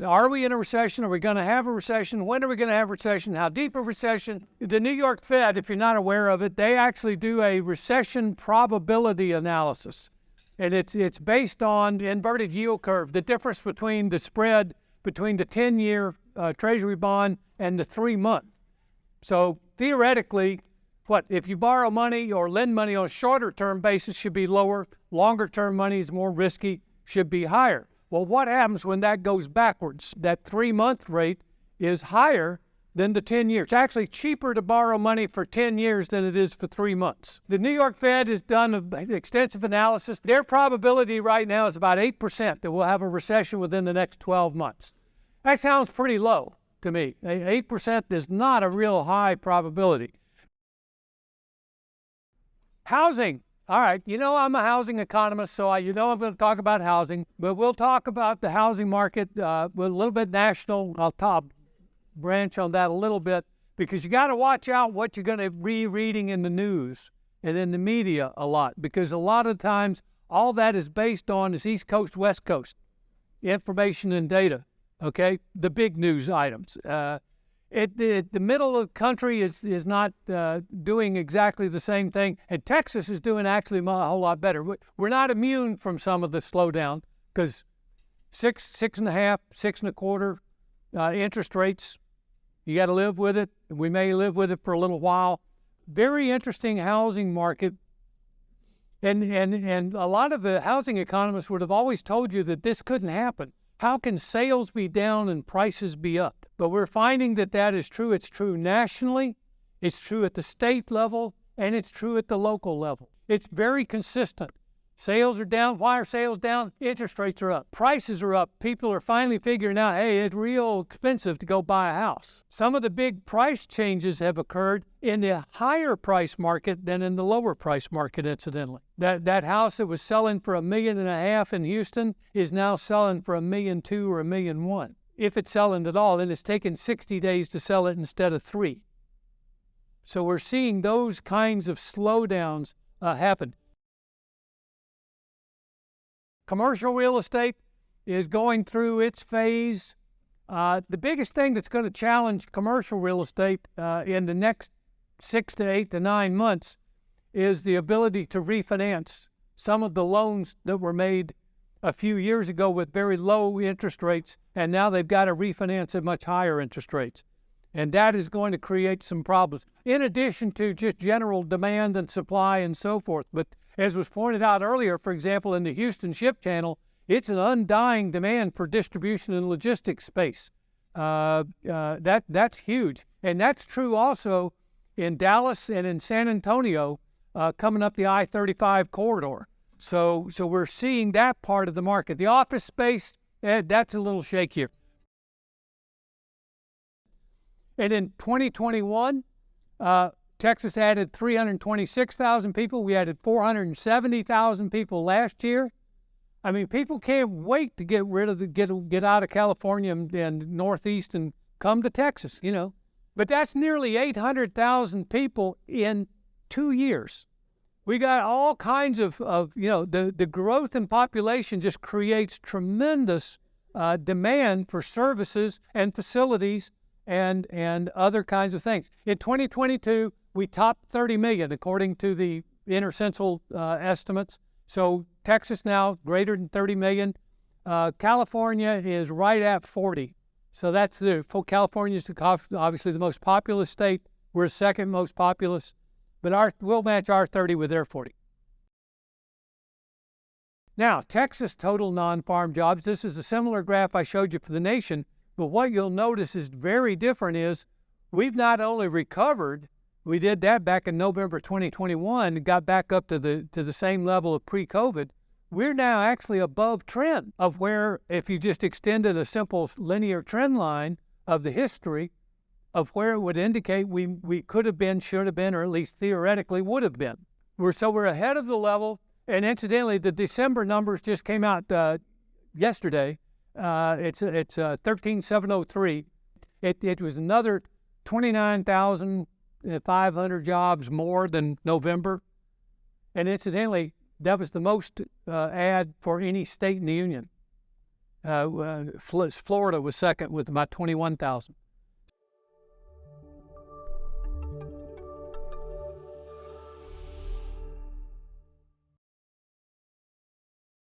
Are we in a recession? Are we going to have a recession? When are we going to have a recession? How deep a recession? The New York Fed, if you're not aware of it, they actually do a recession probability analysis. And it's based on the inverted yield curve, the difference between the spread between the 10-year Treasury bond and the 3-month. So theoretically, if you borrow money or lend money on a shorter term basis should be lower, longer term money is more risky, should be higher. Well, what happens when that goes backwards? That 3-month rate is higher than the 10 years. It's actually cheaper to borrow money for 10 years than it is for 3 months. The New York Fed has done an extensive analysis. Their probability right now is about 8% that we'll have a recession within the next 12 months. That sounds pretty low to me. 8% is not a real high probability. Housing. All right, I'm a housing economist, so I'm going to talk about housing, but we'll talk about the housing market with a little bit national. I'll branch on that a little bit because you got to watch out what you're going to be reading in the news and in the media a lot, because a lot of times all that is based on is East Coast, West Coast information and data, okay? The big news items. The middle of the country is not doing exactly the same thing, and Texas is doing actually a whole lot better. We're not immune from some of the slowdown because 6.5%, 6.25% interest rates, you got to live with it. We may live with it for a little while. Very interesting housing market, and a lot of the housing economists would have always told you that this couldn't happen. How can sales be down and prices be up? But we're finding that is true. It's true nationally, it's true at the state level, and it's true at the local level. It's very consistent. Sales are down. Why are sales down? Interest rates are up. Prices are up. People are finally figuring out, hey, it's real expensive to go buy a house. Some of the big price changes have occurred in the higher price market than in the lower price market, incidentally. That house that was selling for $1.5 million in Houston is now selling for $1.2 million or $1.1 million, if it's selling at all, and it's taken 60 days to sell it instead of 3. So we're seeing those kinds of slowdowns happen. Commercial real estate is going through its phase. The biggest thing that's going to challenge commercial real estate in the next 6 to 8 to 9 months is the ability to refinance some of the loans that were made a few years ago with very low interest rates, and now they've got to refinance at much higher interest rates. And that is going to create some problems, in addition to just general demand and supply and so forth. But as was pointed out earlier, for example, in the Houston Ship Channel, it's an undying demand for distribution and logistics space. That's huge. And that's true also in Dallas and in San Antonio, coming up the I-35 corridor. So we're seeing that part of the market. The office space, that's a little shakier. And in 2021, Texas added 326,000 people. We added 470,000 people last year. I mean, people can't wait to get out of California and Northeast and come to Texas, But that's nearly 800,000 people in 2 years. We got all kinds of the growth in population just creates tremendous demand for services and facilities and other kinds of things. In 2022, we topped 30 million, according to the intercentral estimates. So Texas now greater than 30 million. California is right at 40. So California is obviously the most populous state. We're second most populous, but we'll match our 30 with their 40. Now, Texas total non-farm jobs. This is a similar graph I showed you for the nation. But what you'll notice is very different is we've not only recovered, we did that back in November 2021 and got back up to the same level of pre-COVID. We're now actually above trend of where, if you just extended a simple linear trend line of the history of where it would indicate we could have been, should have been, or at least theoretically would have been. We're ahead of the level. And incidentally, the December numbers just came out yesterday. It's 13,703. It was another 29,500 jobs more than November. And incidentally, that was the most add for any state in the union. Florida was second with about 21,000.